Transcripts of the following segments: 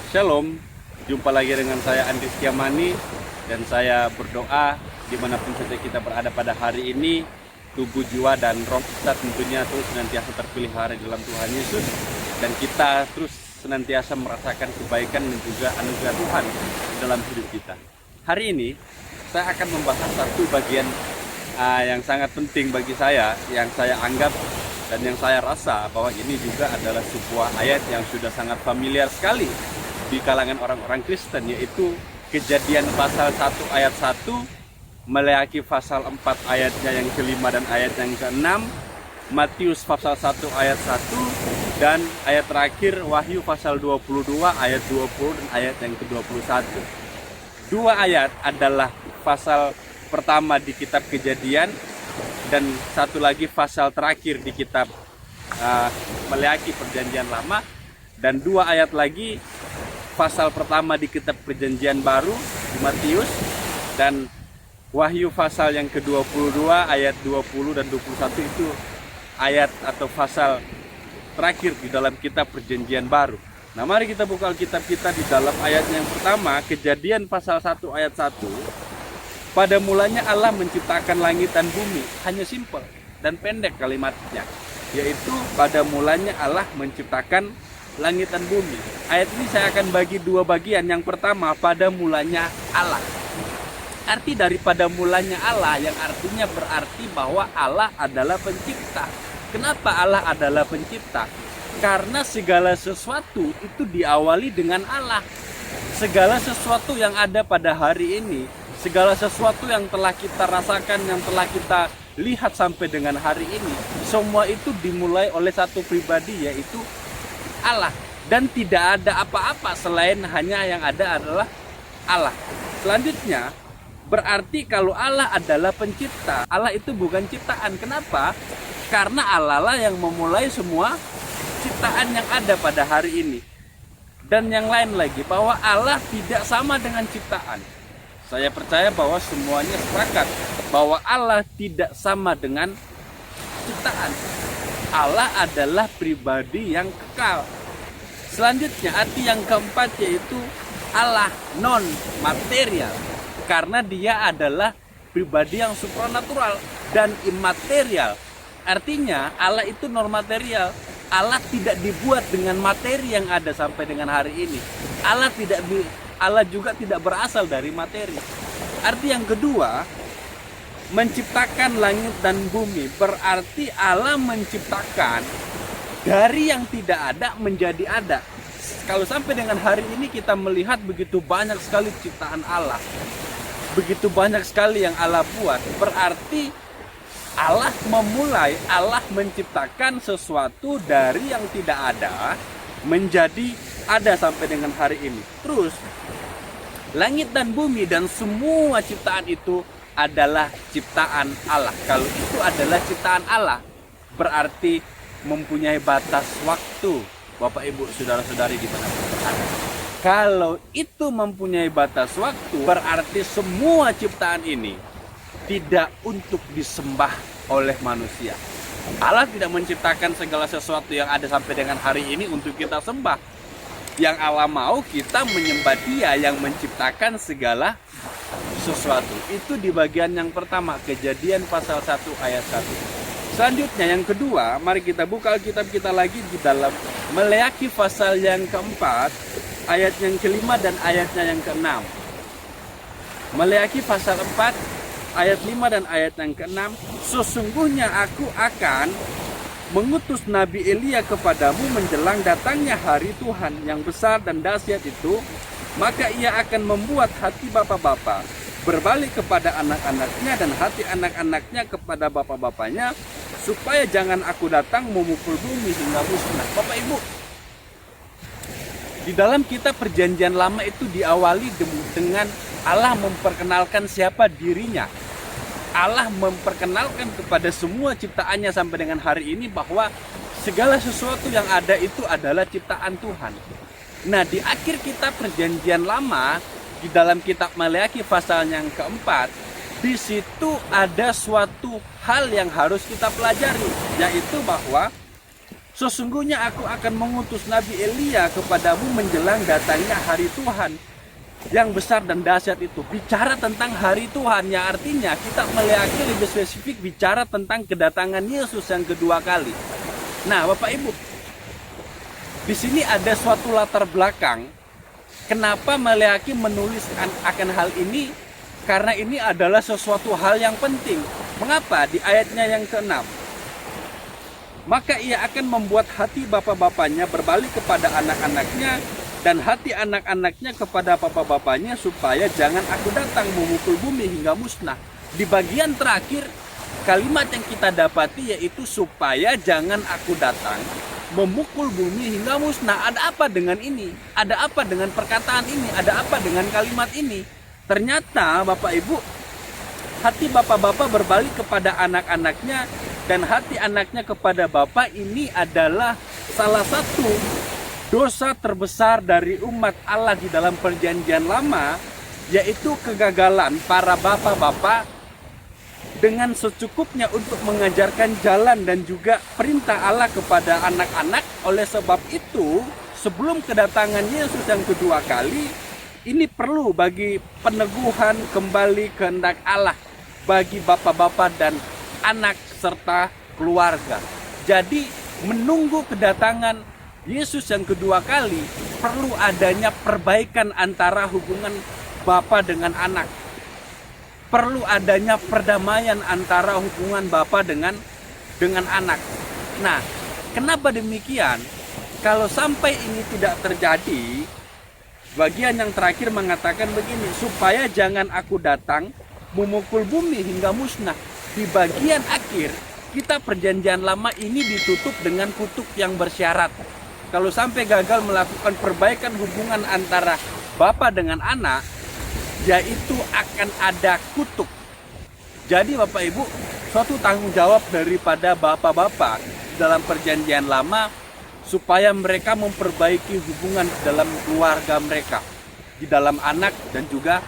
Shalom, jumpa lagi dengan saya Andri Setiamani dan saya berdoa dimanapun saja kita berada pada hari ini, tubuh, jiwa, dan roh kita tentunya terus senantiasa terpelihara di dalam Tuhan Yesus dan kita terus senantiasa merasakan kebaikan dan juga anugerah Tuhan dalam hidup kita. Hari ini saya akan membahas satu bagian yang sangat penting bagi saya, yang saya anggap dan yang saya rasa bahwa ini juga adalah sebuah ayat yang sudah sangat familiar sekali di kalangan orang-orang Kristen, yaitu Kejadian pasal 1 ayat 1, Maleakhi pasal 4 ayatnya yang kelima dan ayat yang keenam, Matius pasal 1 ayat 1, dan ayat terakhir Wahyu pasal 22 ayat 20 dan ayat yang ke-21. Dua ayat adalah pasal pertama di kitab Kejadian dan satu lagi pasal terakhir di kitab Maleakhi Perjanjian Lama, dan dua ayat lagi pasal pertama di kitab Perjanjian Baru di Matius, dan Wahyu pasal yang ke-22 ayat 20 dan 21 itu ayat atau pasal terakhir di dalam kitab Perjanjian Baru. Nah, mari kita buka Alkitab kita di dalam ayat yang pertama, Kejadian pasal 1 ayat 1. Pada mulanya Allah menciptakan langit dan bumi. Hanya simpel dan pendek kalimatnya, yaitu pada mulanya Allah menciptakan langit dan bumi. Ayat ini saya akan bagi dua bagian. Yang pertama, pada mulanya Allah. Arti daripada mulanya Allah yang artinya berarti bahwa Allah adalah pencipta. Kenapa Allah adalah pencipta? Karena segala sesuatu itu diawali dengan Allah. Segala sesuatu yang ada pada hari ini, segala sesuatu yang telah kita rasakan, yang telah kita lihat sampai dengan hari ini, semua itu dimulai oleh satu pribadi, yaitu Allah. Dan tidak ada apa-apa selain hanya yang ada adalah Allah. Selanjutnya, berarti kalau Allah adalah pencipta, Allah itu bukan ciptaan. Kenapa? Karena Allah lah yang memulai semua ciptaan yang ada pada hari ini. Dan yang lain lagi, bahwa Allah tidak sama dengan ciptaan. Saya percaya bahwa semuanya sepakat bahwa Allah tidak sama dengan ciptaan. Allah adalah pribadi yang kekal. Selanjutnya, arti yang keempat yaitu Allah non material, karena dia adalah pribadi yang supranatural dan imaterial. Artinya Allah itu non material. Allah tidak dibuat dengan materi yang ada sampai dengan hari ini. Allah juga tidak berasal dari materi. Arti yang kedua, menciptakan langit dan bumi, berarti Allah menciptakan dari yang tidak ada menjadi ada. Kalau sampai dengan hari ini kita melihat begitu banyak sekali ciptaan Allah, begitu banyak sekali yang Allah buat, berarti Allah memulai, Allah menciptakan sesuatu dari yang tidak ada menjadi ada sampai dengan hari ini. Terus, langit dan bumi dan semua ciptaan itu adalah ciptaan Allah. Kalau itu adalah ciptaan Allah, berarti mempunyai batas waktu. Bapak, Ibu, saudara-saudari di mana berada. Kalau itu mempunyai batas waktu, berarti semua ciptaan ini tidak untuk disembah oleh manusia. Allah tidak menciptakan segala sesuatu yang ada sampai dengan hari ini untuk kita sembah. Yang Allah mau kita menyembah Dia yang menciptakan segala sesuatu. Itu di bagian yang pertama, Kejadian pasal 1 ayat 1. Selanjutnya yang kedua, mari kita buka Alkitab kita lagi di dalam Maleakhi pasal yang keempat, ayat yang kelima dan ayatnya yang keenam. Maleakhi pasal 4, ayat 5 dan ayat yang keenam. Sesungguhnya aku akan mengutus Nabi Elia kepadamu menjelang datangnya hari Tuhan yang besar dan dahsyat itu, maka ia akan membuat hati bapak-bapak berbalik kepada anak-anaknya dan hati anak-anaknya kepada bapak-bapaknya, supaya jangan aku datang memukul bumi hingga musnah. Bapak, Ibu, di dalam kitab Perjanjian Lama itu diawali dengan Allah memperkenalkan siapa dirinya. Allah memperkenalkan kepada semua ciptaannya sampai dengan hari ini bahwa segala sesuatu yang ada itu adalah ciptaan Tuhan. Nah, di akhir kitab Perjanjian Lama, di dalam kitab Maleakhi pasal yang keempat, di situ ada suatu hal yang harus kita pelajari, yaitu bahwa Sesungguhnya aku akan mengutus Nabi Elia kepadamu menjelang datangnya hari Tuhan yang besar dan dahsyat itu. Bicara tentang hari Tuhan, yang artinya kita melihatnya lebih spesifik bicara tentang kedatangan Yesus yang kedua kali. Nah, Bapak Ibu, di sini ada suatu latar belakang kenapa Maleaki menulis akan hal ini, karena ini adalah sesuatu hal yang penting. Mengapa? Di ayatnya yang ke-6. Maka ia akan membuat hati bapak-bapaknya berbalik kepada anak-anaknya, dan hati anak-anaknya kepada bapak-bapaknya, supaya jangan aku datang memukul bumi hingga musnah. Di bagian terakhir, kalimat yang kita dapati yaitu supaya jangan aku datang memukul bumi hingga musnah. Ada apa dengan ini? Ada apa dengan perkataan ini? Ada apa dengan kalimat ini? Ternyata Bapak Ibu, hati bapak-bapak berbalik kepada anak-anaknya, dan hati anaknya kepada bapak ini adalah salah satu dosa terbesar dari umat Allah di dalam perjanjian lama, yaitu kegagalan para bapak-bapak dengan secukupnya untuk mengajarkan jalan dan juga perintah Allah kepada anak-anak. Oleh sebab itu, sebelum kedatangan Yesus yang kedua kali, ini perlu bagi peneguhan kembali kehendak Allah bagi bapak-bapak dan anak serta keluarga. Jadi menunggu kedatangan Yesus yang kedua kali, perlu adanya perbaikan antara hubungan bapak dengan anak. Perlu adanya perdamaian antara hubungan bapak dengan anak. Nah, kenapa demikian? Kalau sampai ini tidak terjadi, bagian yang terakhir mengatakan begini, supaya jangan aku datang memukul bumi hingga musnah. Di bagian akhir, kita perjanjian lama ini ditutup dengan kutuk yang bersyarat. Kalau sampai gagal melakukan perbaikan hubungan antara bapak dengan anak, yaitu akan ada kutuk. Jadi Bapak Ibu, suatu tanggung jawab daripada bapak-bapak dalam perjanjian lama, supaya mereka memperbaiki hubungan dalam keluarga mereka, di dalam anak dan juga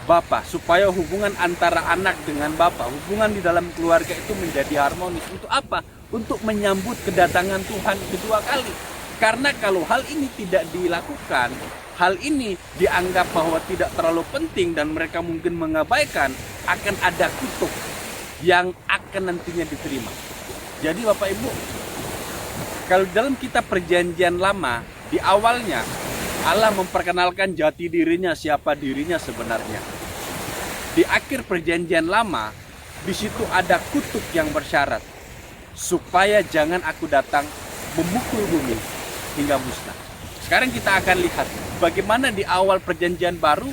bapak, supaya hubungan antara anak dengan bapak, hubungan di dalam keluarga itu menjadi harmonis. Untuk apa? Untuk menyambut kedatangan Tuhan kedua kali. Karena kalau hal ini tidak dilakukan, hal ini dianggap bahwa tidak terlalu penting dan mereka mungkin mengabaikan, akan ada kutuk yang akan nantinya diterima. Jadi Bapak Ibu, kalau dalam kitab perjanjian lama, di awalnya Allah memperkenalkan jati dirinya, siapa dirinya sebenarnya. Di akhir perjanjian lama, di situ ada kutuk yang bersyarat, supaya jangan aku datang memukul bumi hingga musnah. Sekarang kita akan lihat bagaimana di awal perjanjian baru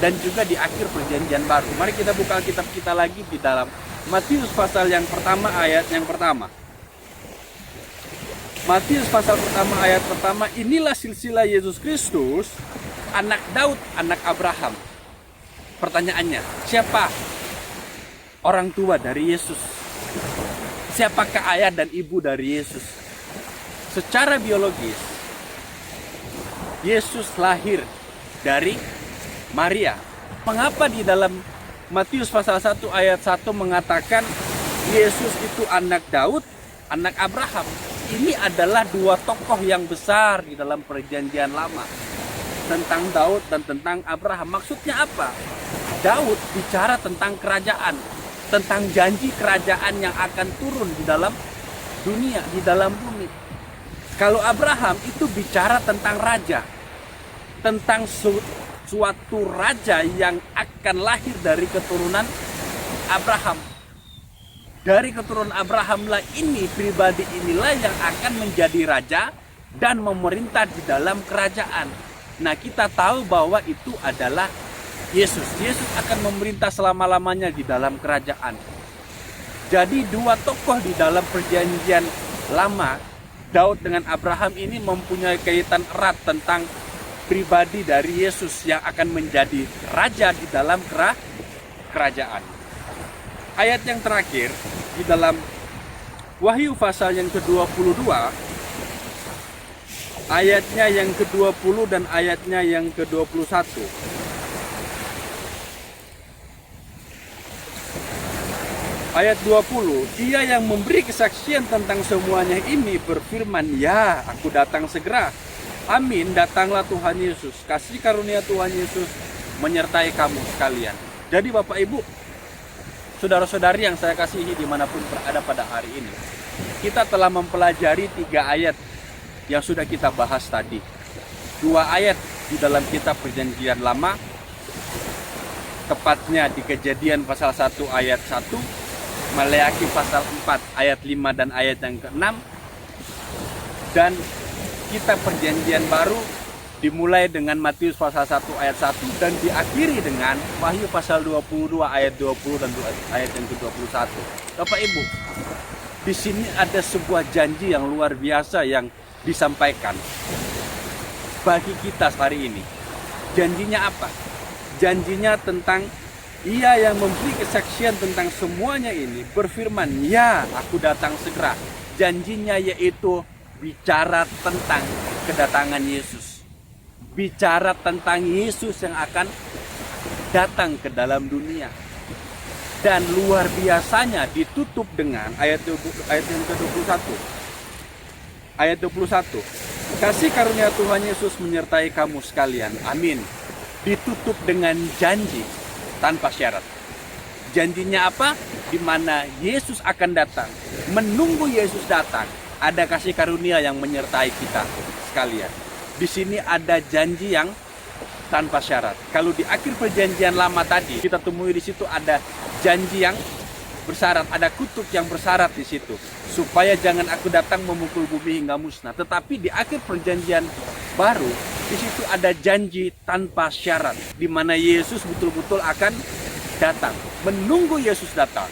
dan juga di akhir perjanjian baru. Mari kita buka kitab kita lagi di dalam Matius pasal yang pertama, ayat yang pertama. Matius pasal pertama, ayat pertama. Inilah silsilah Yesus Kristus, anak Daud, anak Abraham. Pertanyaannya, siapa orang tua dari Yesus? Siapakah ayah dan ibu dari Yesus? Secara biologis, Yesus lahir dari Maria. Mengapa di dalam Matius pasal 1 ayat 1 mengatakan Yesus itu anak Daud, anak Abraham? Ini adalah dua tokoh yang besar di dalam perjanjian lama, tentang Daud dan tentang Abraham. Maksudnya apa? Daud bicara tentang kerajaan, tentang janji kerajaan yang akan turun di dalam dunia, di dalam bumi. Kalau Abraham itu bicara tentang raja, tentang suatu raja yang akan lahir dari keturunan Abraham. Dari keturunan Abraham lah ini, pribadi inilah yang akan menjadi raja dan memerintah di dalam kerajaan. Nah, kita tahu bahwa itu adalah Yesus. Yesus akan memerintah selama-lamanya di dalam kerajaan. Jadi dua tokoh di dalam perjanjian lama, Daud dengan Abraham ini mempunyai kaitan erat tentang pribadi dari Yesus yang akan menjadi raja di dalam kerajaan. Ayat yang terakhir di dalam Wahyu pasal yang ke-22, ayatnya yang ke-20 dan ayatnya yang ke-21. Ayat 20, Dia yang memberi kesaksian tentang semuanya ini berfirman, ya, aku datang segera. Amin, datanglah Tuhan Yesus. Kasih karunia Tuhan Yesus menyertai kamu sekalian. Jadi Bapak Ibu, saudara-saudari yang saya kasihi dimanapun berada pada hari ini, kita telah mempelajari 3 ayat yang sudah kita bahas tadi. 2 ayat di dalam kitab Perjanjian Lama, tepatnya di Kejadian pasal 1 ayat 1, Maleakhi pasal 4 ayat 5 dan ayat yang ke-6, dan kitab Perjanjian Baru dimulai dengan Matius pasal 1 ayat 1 dan diakhiri dengan Wahyu pasal 22 ayat 20 dan ayat yang ke-21. Bapak Ibu, di sini ada sebuah janji yang luar biasa yang disampaikan bagi kita hari ini. Janjinya apa? Janjinya tentang Ia yang memberi kesaksian tentang semuanya ini berfirman, ya, aku datang segera. Janjinya yaitu bicara tentang kedatangan Yesus. Bicara tentang Yesus yang akan datang ke dalam dunia. Dan luar biasanya ditutup dengan ayat yang ke-21. Ayat 21. Kasih karunia Tuhan Yesus menyertai kamu sekalian. Amin. Ditutup dengan janji tanpa syarat. Janjinya apa? Di mana Yesus akan datang. Menunggu Yesus datang, ada kasih karunia yang menyertai kita sekalian. Di sini ada janji yang tanpa syarat. Kalau di akhir Perjanjian Lama tadi, kita temui di situ ada janji yang bersyarat, ada kutuk yang bersyarat di situ, supaya jangan aku datang memukul bumi hingga musnah. Tetapi di akhir Perjanjian Baru, di situ ada janji tanpa syarat, di mana Yesus betul-betul akan datang. Menunggu Yesus datang,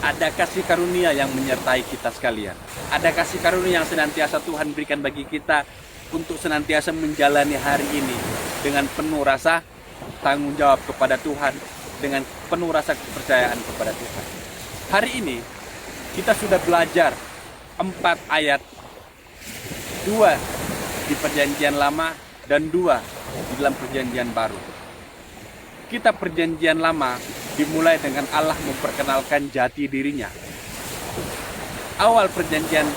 ada kasih karunia yang menyertai kita sekalian. Ada kasih karunia yang senantiasa Tuhan berikan bagi kita untuk senantiasa menjalani hari ini dengan penuh rasa tanggung jawab kepada Tuhan, dengan penuh rasa kepercayaan kepada Tuhan. Hari ini kita sudah belajar 4 ayat, 2 di Perjanjian Lama dan 2 di dalam Perjanjian Baru. Kitab Perjanjian Lama dimulai dengan Allah memperkenalkan jati dirinya. Awal Perjanjian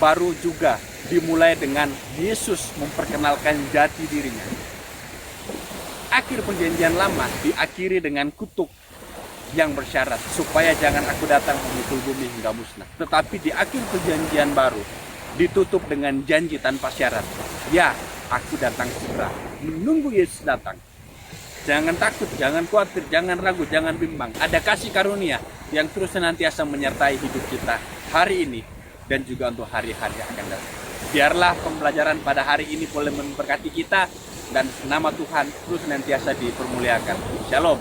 Baru juga dimulai dengan Yesus memperkenalkan jati dirinya. Akhir Perjanjian Lama diakhiri dengan kutuk yang bersyarat, supaya jangan aku datang memukul bumi hingga musnah. Tetapi di akhir Perjanjian Baru ditutup dengan janji tanpa syarat. Ya, aku datang segera. Menunggu Yesus datang. Jangan takut, jangan khawatir, jangan ragu, jangan bimbang. Ada kasih karunia yang terus senantiasa menyertai hidup kita hari ini dan juga untuk hari-hari yang akan datang. Biarlah pembelajaran pada hari ini boleh memberkati kita dan nama Tuhan terus senantiasa dipermuliakan. Shalom.